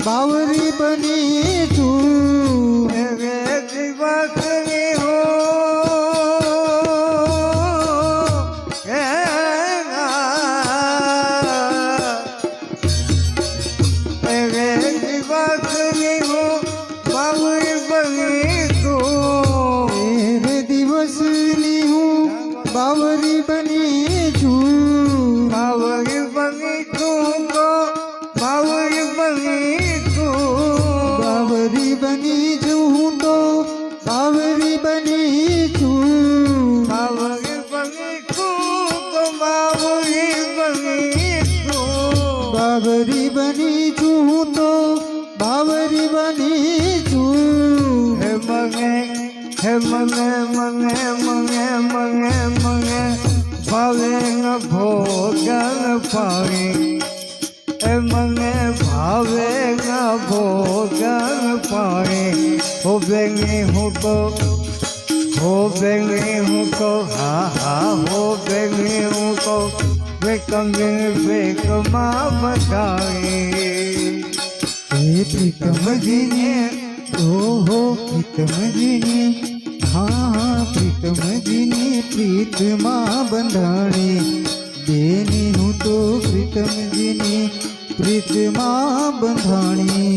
बावरी बनी तू दिवसनी हो दिवसनी हो बावरी बनी तू दिवसनी हूँ बावरी बनी तू बावरी बनी तू को बावरी बनी बावरी बनी जूं तो बावरी बनी तू बावरी बनी तू तो बावरी बनी तू बावरी बनी जूं तो बावरी बनी तू हे मंगे मंगे मंगे मंगे मंगे भावेंग भोगन पाणी मंगे भावेंग भोगन पाणी हो बेंगी हूँ तो हा हा हो बेंगी हूँ तो बेकंगे बेक माँ बताए प्रीतम जी ने हो प्रीतम जी ने हाँ प्रीतम जी ने प्रीत माँ बंधाणी देनी हूँ तो प्रीतम जी ने प्रीत माँ बंधाणी